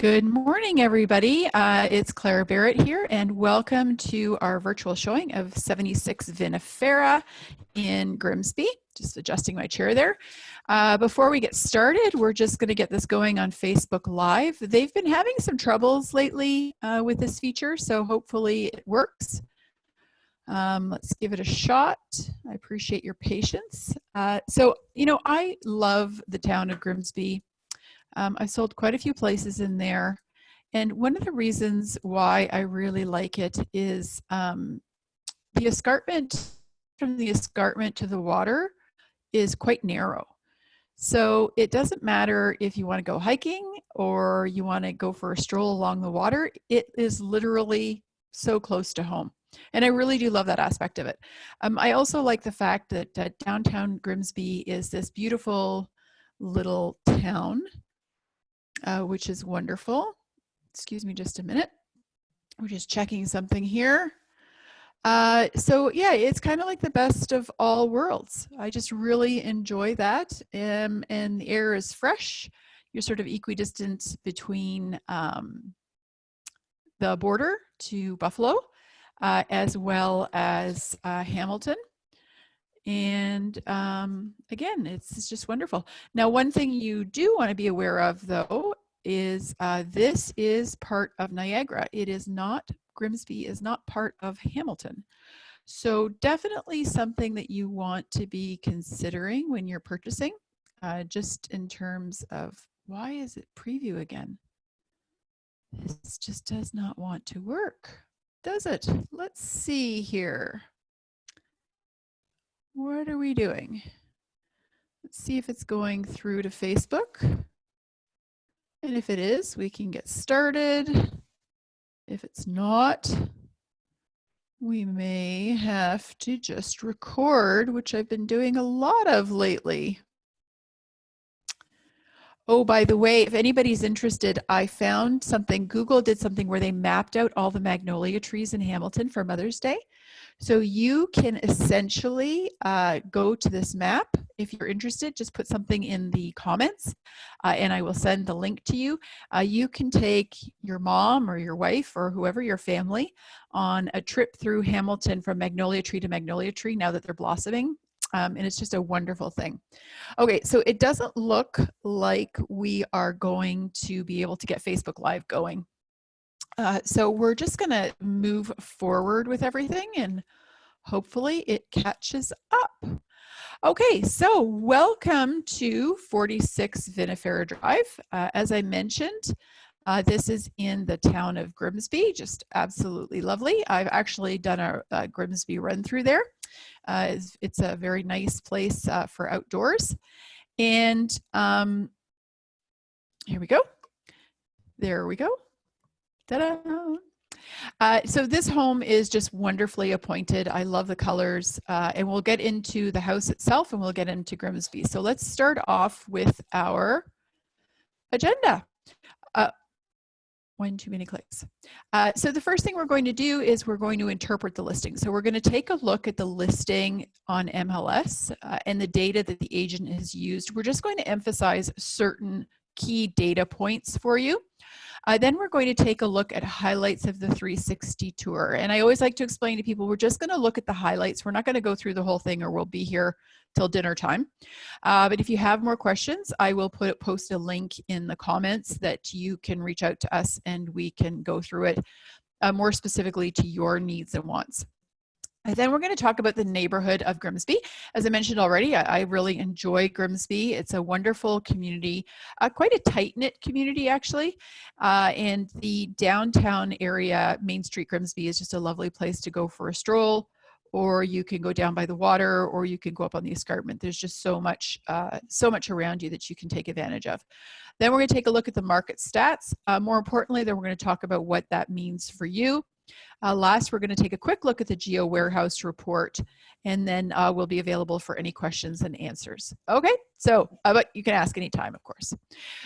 Good morning, everybody. It's Clara Barrett here, and welcome to our virtual showing of 76 Vinifera in Grimsby. Just adjusting my chair there. Before we get started, we're just going to get this going on Facebook Live. They've been having some troubles lately with this feature, so hopefully it works. Let's give it a shot. I appreciate your patience. I love the town of Grimsby. I've sold quite a few places in there. And one of the reasons why I really like it is the escarpment, from the escarpment to the water, is quite narrow. So it doesn't matter if you want to go hiking or you want to go for a stroll along the water. It is literally so close to home. And I really do love that aspect of it. I also like the fact that downtown Grimsby is this beautiful little town. Which is wonderful. Excuse me just a minute. We're just checking something here. So yeah, it's kind of like the best of all worlds. I just really enjoy that. And the air is fresh. You're sort of equidistant between the border to Buffalo, as well as Hamilton. And again, it's just wonderful. Now, one thing you do want to be aware of, though, is this is part of Niagara. It is not, Grimsby is not part of Hamilton. So definitely something that you want to be considering when you're purchasing, just in terms of, why is it preview again? This just does not want to work, does it? Let's see here. What are we doing? Let's see if it's going through to Facebook. And if it is, we can get started. If it's not, we may have to just record, which I've been doing a lot of lately. Oh, by the way, if anybody's interested, I found something, Google did something where they mapped out all the magnolia trees in Hamilton for Mother's Day. So you can essentially go to this map. If you're interested, just put something in the comments and I will send the link to you. You can take your mom or your wife or whoever, your family, on a trip through Hamilton from magnolia tree to magnolia tree now that they're blossoming. And it's just a wonderful thing. Okay, so it doesn't look like we are going to be able to get Facebook Live going. So we're just going to move forward with everything and hopefully it catches up. Okay, so welcome to 46 Vinifera Drive. As I mentioned, this is in the town of Grimsby, just absolutely lovely. I've actually done a Grimsby run through there. It's a very nice place for outdoors. And here we go. There we go. Ta-da! So this home is just wonderfully appointed. I love the colors, and we'll get into the house itself and we'll get into Grimsby. So let's start off with our agenda. One too many clicks. So the first thing we're going to do is we're going to interpret the listing. So we're going to take a look at the listing on MLS and the data that the agent has used. We're just going to emphasize certain key data points for you. Then we're going to take a look at highlights of the 360 tour. And I always like to explain to people, we're just going to look at the highlights. We're not going to go through the whole thing or we'll be here till dinner time. But if you have more questions, I will post a link in the comments that you can reach out to us and we can go through it more specifically to your needs and wants. And then we're going to talk about the neighborhood of Grimsby. As I mentioned already, I really enjoy Grimsby. It's a wonderful community, quite a tight-knit community actually. And the downtown area, Main Street Grimsby, is just a lovely place to go for a stroll, or you can go down by the water, or you can go up on the escarpment. There's just so much around you that you can take advantage of. Then we're going to take a look at the market stats. More importantly, then we're going to talk about what that means for you. Last, we're going to take a quick look at the Geo Warehouse report, and then we'll be available for any questions and answers. Okay, so but you can ask anytime, of course.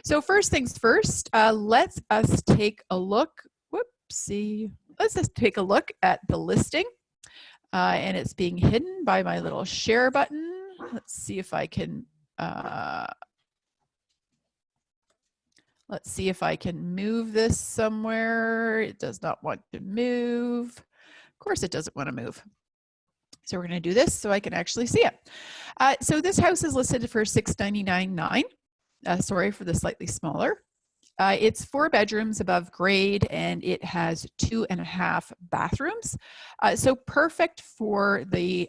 So first things first, let's take a look. Whoopsie. Let's just take a look at the listing, and it's being hidden by my little share button. Let's see if I can Let's see if I can move this somewhere. It does not want to move. Of course it doesn't want to move. So we're going to do this so I can actually see it. So this house is listed for $699.9. Sorry for the slightly smaller. It's 4 bedrooms above grade, and it has 2.5 bathrooms. So perfect for the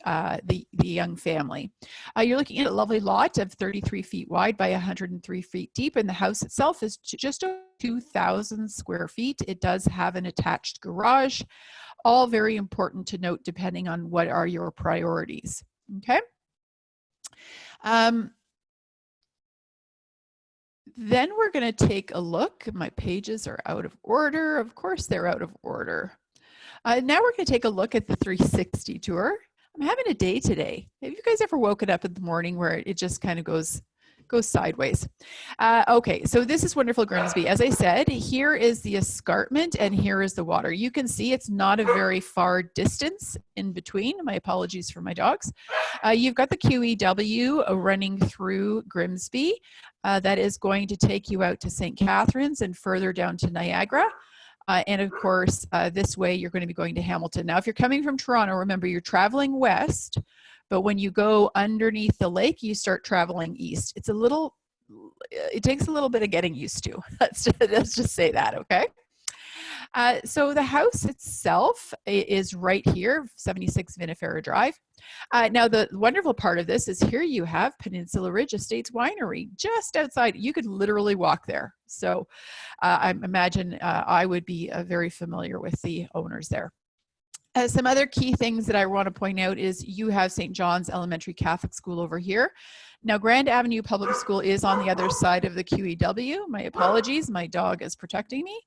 young family. You're looking at a lovely lot of 33 feet wide by 103 feet deep, and the house itself is just over 2,000 square feet. It does have an attached garage. All very important to note depending on what are your priorities. Okay. Then we're going to take a look. My pages are out of order. Of course, they're out of order. Now we're going to take a look at the 360 tour. I'm having a day today. Have you guys ever woken up in the morning where it just kind of goes sideways? Okay, so this is wonderful Grimsby. As I said, here is the escarpment and here is the water. You can see it's not a very far distance in between. My apologies for my dogs. You've got the QEW running through Grimsby. That is going to take you out to St. Catharines and further down to Niagara. And of course, this way you're going to be going to Hamilton. Now, if you're coming from Toronto, remember you're traveling west, but when you go underneath the lake, you start traveling east. It takes a little bit of getting used to. Let's just say that, okay? So the house itself is right here, 76 Vinifera Drive. Now, the wonderful part of this is here you have Peninsula Ridge Estates Winery just outside. You could literally walk there. So I imagine I would be very familiar with the owners there. Some other key things that I want to point out is you have St. John's Elementary Catholic School over here. Now, Grand Avenue Public School is on the other side of the QEW. My apologies, my dog is protecting me.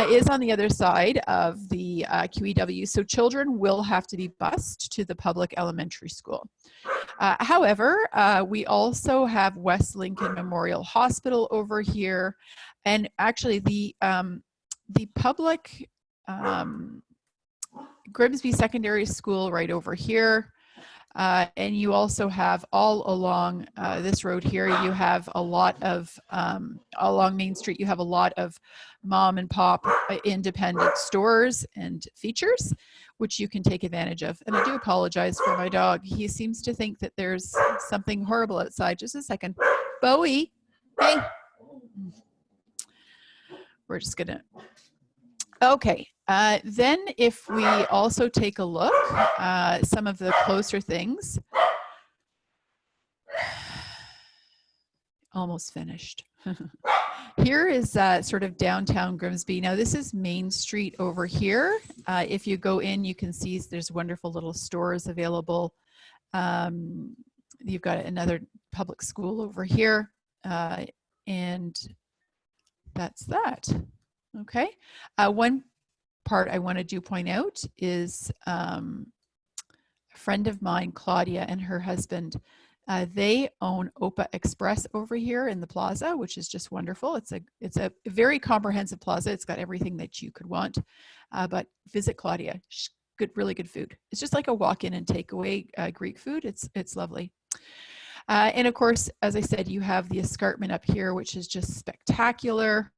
Is on the other side of the QEW, so children will have to be bused to the public elementary school. However, we also have West Lincoln Memorial Hospital over here, and actually the public Grimsby Secondary School right over here. And you also have all along this road here, you have a lot of, along Main Street, you have a lot of mom and pop independent stores and features, which you can take advantage of. And I do apologize for my dog. He seems to think that there's something horrible outside. Just a second. Bowie, hey. We're just gonna, okay. Then if we also take a look, some of the closer things, almost finished. Here is sort of downtown Grimsby. Now this is Main Street over here. If you go in, you can see there's wonderful little stores available. You've got another public school over here, and that's that. Okay. One part I want to do point out is a friend of mine, Claudia, and her husband, they own Opa Express over here in the plaza, which is just wonderful. It's a very comprehensive plaza. It's got everything that you could want, but visit Claudia. She's good, really good food. It's just like a walk-in and takeaway Greek food. It's lovely. And of course, as I said, you have the escarpment up here, which is just spectacular.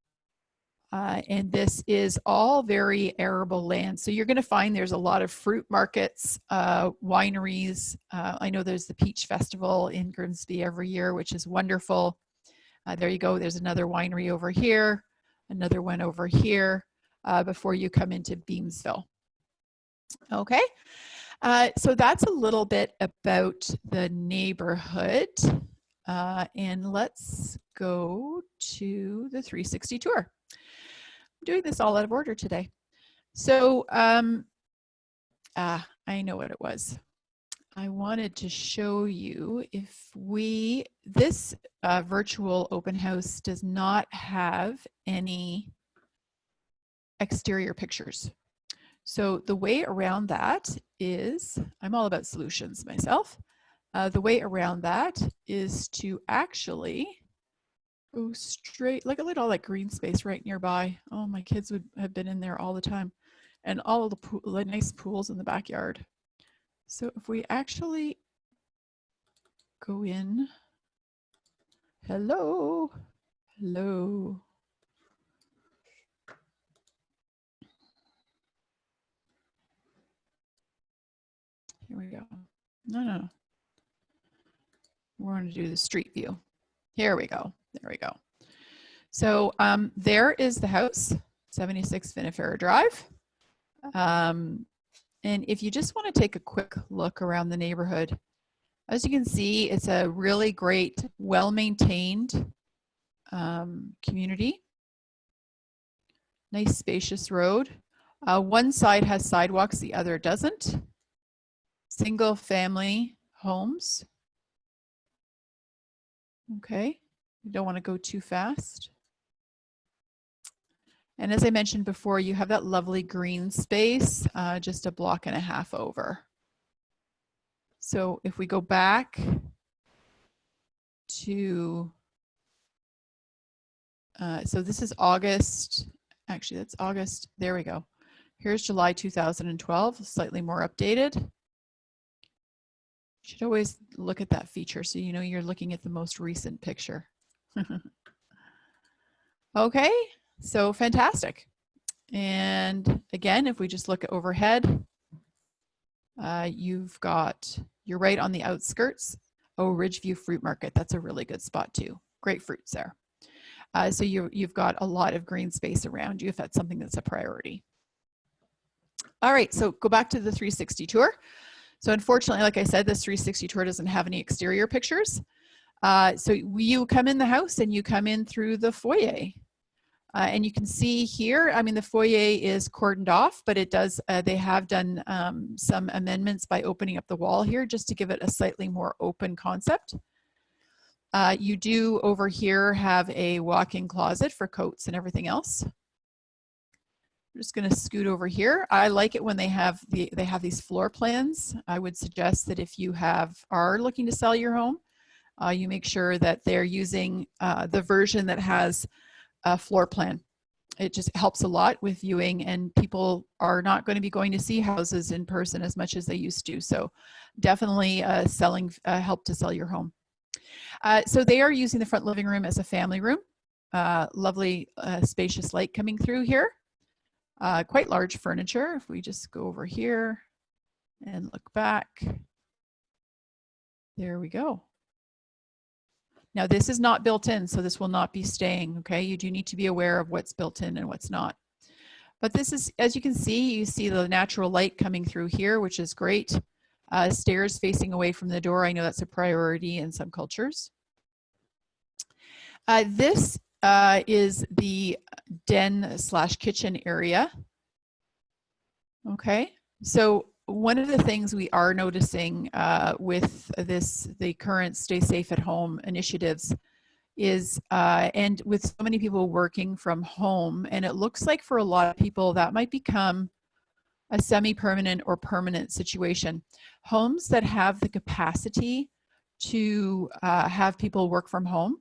And this is all very arable land. So you're going to find there's a lot of fruit markets, wineries. I know there's the Peach Festival in Grimsby every year, which is wonderful. There you go. There's another winery over here, another one over here before you come into Beamsville. Okay. So that's a little bit about the neighborhood. And let's go to the 360 tour. Doing this all out of order today. So I know what it was. I wanted to show you if this virtual open house does not have any exterior pictures. So the way around that is, I'm all about solutions myself. The way around that is to actually go straight, look at all that green space right nearby. Oh, my kids would have been in there all the time. And all of the nice pools in the backyard. So if we actually go in, hello. we go. No. We're going to do the street view. Here we go. There we go. So there is the house, 76 Vinifera Drive. And if you just want to take a quick look around the neighborhood, as you can see, it's a really great, well-maintained community. Nice spacious road. One side has sidewalks, the other doesn't. Single family homes. Okay, you don't want to go too fast. And as I mentioned before, you have that lovely green space just a block and a half over. So if we go back to, so this is August, actually that's August, there we go. Here's July 2012, slightly more updated. You should always look at that feature so you know you're looking at the most recent picture. Okay, so fantastic. And again, if we just look at overhead, you're right on the outskirts. Oh, Ridgeview Fruit Market, that's a really good spot too. Great fruits there. So you've got a lot of green space around you if that's something that's a priority. All right, so go back to the 360 tour. So unfortunately, like I said, this 360 tour doesn't have any exterior pictures. So you come in the house and you come in through the foyer. And you can see here, I mean, the foyer is cordoned off, but it does, they have done some amendments by opening up the wall here just to give it a slightly more open concept. You do over here have a walk-in closet for coats and everything else. I'm just going to scoot over here. I like it when they have these floor plans. I would suggest that if you are looking to sell your home, you make sure that they're using the version that has a floor plan. It just helps a lot with viewing, and people are not going to be going to see houses in person as much as they used to. So definitely help to sell your home. So they are using the front living room as a family room. Lovely spacious light coming through here. Quite large furniture. If we just go over here and look back, there we go. Now this is not built in, so this will not be staying, okay? You do need to be aware of what's built in and what's not. But this is, as you can see, you see the natural light coming through here, which is great. Stairs facing away from the door. I know that's a priority in some cultures. This is the den/kitchen area. Okay, so one of the things we are noticing with the current Stay Safe at Home initiatives is, and with so many people working from home, and it looks like for a lot of people that might become a semi-permanent or permanent situation. Homes that have the capacity to have people work from home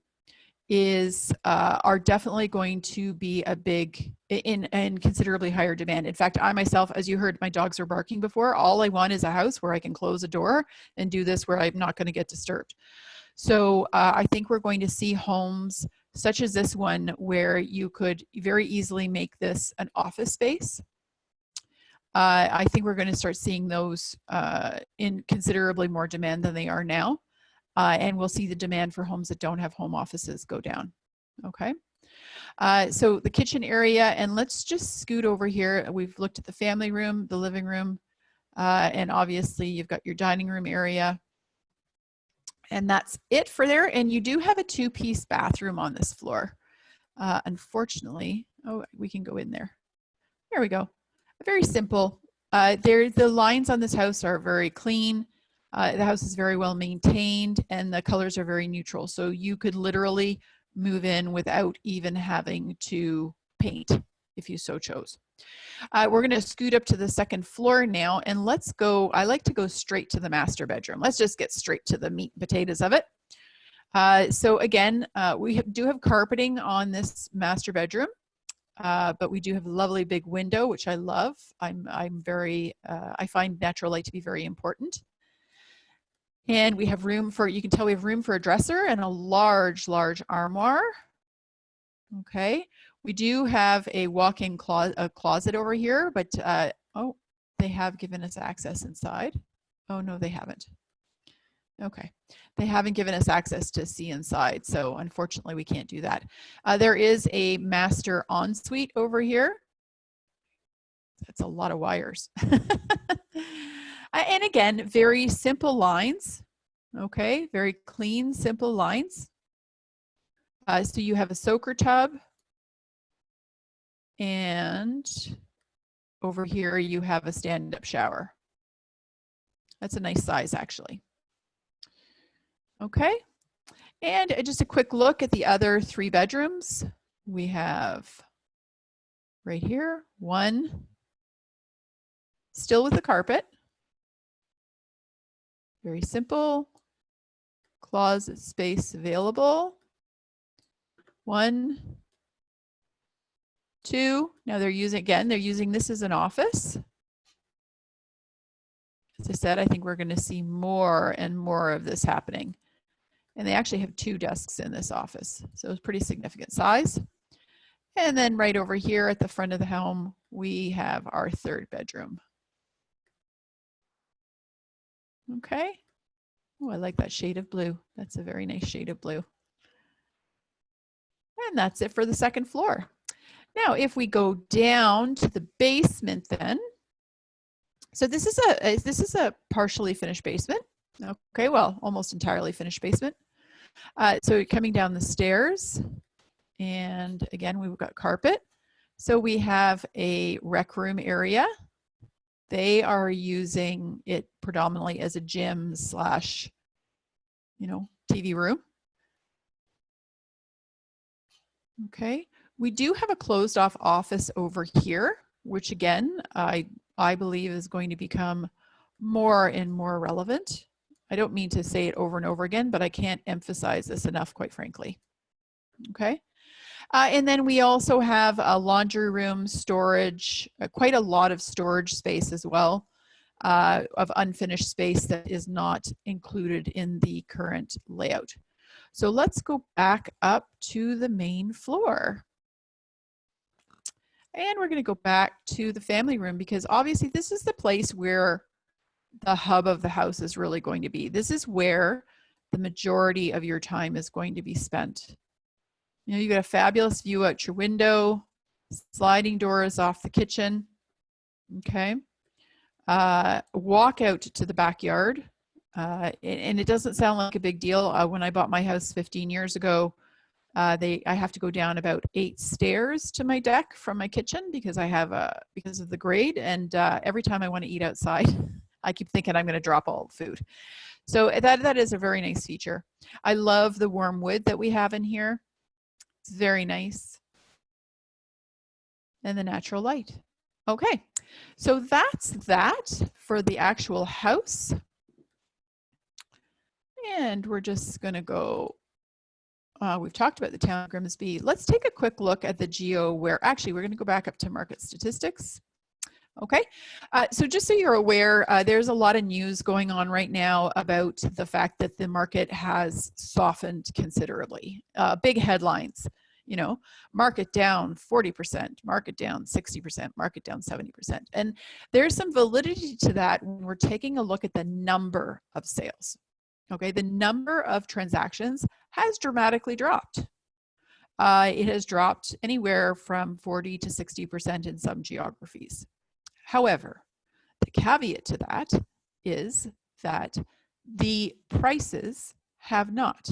are definitely going to be a big in considerably higher demand. In fact, I myself, as you heard, my dogs were barking before. All I want is a house where I can close a door and do this where I'm not going to get disturbed. So I think we're going to see homes such as this one where you could very easily make this an office space. I think we're going to start seeing those in considerably more demand than they are now. And we'll see the demand for homes that don't have home offices go down. Okay. So the kitchen area, and let's just scoot over here. We've looked at the family room, the living room, and obviously you've got your dining room area. And that's it for there. And you do have a 2-piece bathroom on this floor. Unfortunately, oh, we can go in there. There we go. Very simple. The lines on this house are very clean. The house is very well maintained and the colors are very neutral. So you could literally move in without even having to paint if you so chose. We're going to scoot up to the second floor now, and let's go. I like to go straight to the master bedroom. Let's just get straight to the meat and potatoes of it. So again, we do have carpeting on this master bedroom. But we do have a lovely big window, which I love. I find natural light to be very important. And we have room for, you can tell we have room for a dresser and a large armoire. Okay. We do have a walk-in closet over here, but oh, they have given us access inside. Oh, no, they haven't. Okay. They haven't given us access to see inside, so unfortunately we can't do that. There is a master ensuite over here. That's a lot of wires. And again, very simple lines. Okay, very clean, simple lines. So you have a soaker tub, and over here you have a stand-up shower. That's a nice size, actually. Okay, and just a quick look at the other 3 bedrooms. We have right here, one still with the carpet. Very simple. Closet space available. 1, 2. Now they're using this as an office. As I said, I think we're going to see more and more of this happening. And they actually have 2 desks in this office, so it's pretty significant size. And then right over here at the front of the home, we have our 3rd bedroom. Okay. Oh, I like that shade of blue. That's a very nice shade of blue. And that's it for the 2nd floor. Now, if we go down to the basement then, so this is a partially finished basement. Okay, well, almost entirely finished basement. So coming down the stairs, and again, we've got carpet. So we have a rec room area. They are using it predominantly as a gym slash, TV room. Okay, we do have a closed off office over here, which again, I believe is going to become more and more relevant. I don't mean to say it over and over again, but I can't emphasize this enough, quite frankly. Okay. And then we also have a laundry room, storage, quite a lot of storage space as well, of unfinished space that is not included in the current layout. So let's go back up to the main floor. And we're going to go back to the family room because obviously this is the place where the hub of the house is really going to be. This is where the majority of your time is going to be spent. You got a fabulous view out your window, sliding doors off the kitchen. Okay. Walk out to the backyard. And it doesn't sound like a big deal. When I bought my house 15 years ago, I have to go down about 8 stairs to my deck from my kitchen because because of the grade. And every time I want to eat outside, I keep thinking I'm going to drop all the food. So that is a very nice feature. I love the warm wood that we have in here. It's very nice. And the natural light. Okay, so that's that for the actual house. And we're just going to go, we've talked about the town of Grimsby. Let's take a quick look at the geo where, actually, we're going to go back up to market statistics. Okay, so just so you're aware, there's a lot of news going on right now about the fact that the market has softened considerably. Big headlines, market down 40%, market down 60%, market down 70%. And there's some validity to that when we're taking a look at the number of sales. Okay, the number of transactions has dramatically dropped. It has dropped anywhere from 40 to 60% in some geographies. However, the caveat to that is that the prices have not.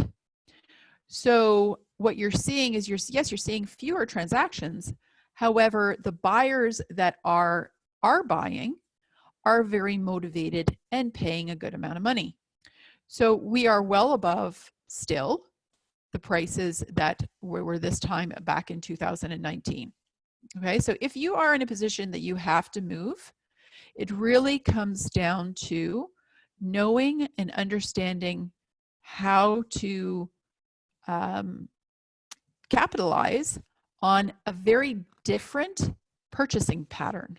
So what you're seeing is you're seeing fewer transactions. However, the buyers that are buying are very motivated and paying a good amount of money. So we are well above still the prices that were this time back in 2019. Okay, so if you are in a position that you have to move, it really comes down to knowing and understanding how to capitalize on a very different purchasing pattern.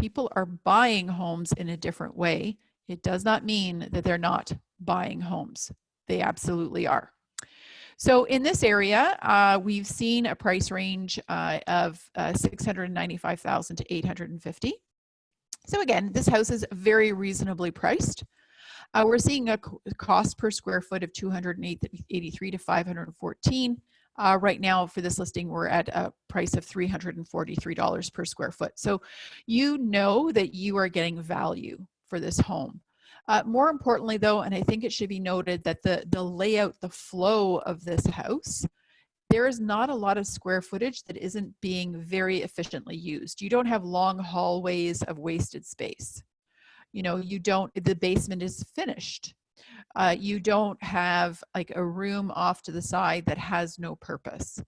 People are buying homes in a different way. It does not mean that they're not buying homes. They absolutely are. So in this area, we've seen a price range of $695,000 to $850,000. So again, this house is very reasonably priced. We're seeing a cost per square foot of $283 to $514. Right now for this listing, we're at a price of $343 per square foot. So you know that you are getting value for this home. More importantly though, and I think it should be noted that the layout, the flow of this house, there is not a lot of square footage that isn't being very efficiently used. You don't have long hallways of wasted space. You know, the basement is finished. You don't have like a room off to the side that has no purpose.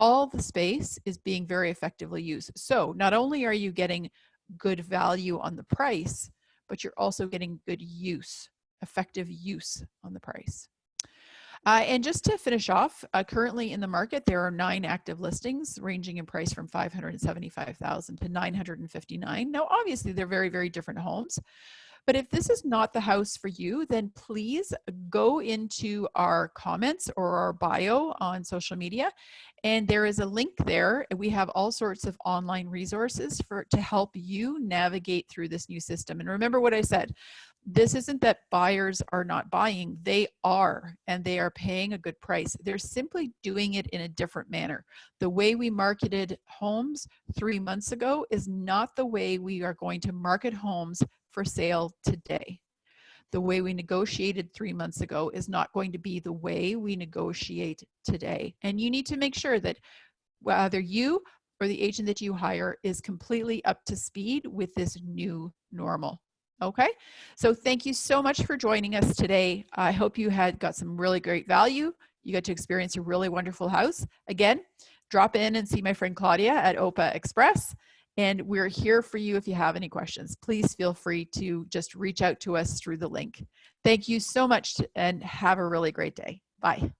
All the space is being very effectively used. So not only are you getting good value on the price, but you're also getting good use, effective use on the price. And just to finish off, currently in the market, there are 9 active listings ranging in price from $575,000 to $959,000. Now, obviously, they're very, very different homes. But if this is not the house for you, then please go into our comments or our bio on social media. And there is a link there. We have all sorts of online resources to help you navigate through this new system. And remember what I said, this isn't that buyers are not buying, they are, and they are paying a good price. They're simply doing it in a different manner. The way we marketed homes 3 months ago is not the way we are going to market homes for sale today. The way we negotiated 3 months ago is not going to be the way we negotiate today. And you need to make sure that whether you or the agent that you hire is completely up to speed with this new normal. Okay, so thank you so much for joining us today. I hope you got some really great value. You got to experience a really wonderful house. Again, drop in and see my friend Claudia at OPA Express. And we're here for you if you have any questions. Please feel free to just reach out to us through the link. Thank you so much and have a really great day. Bye.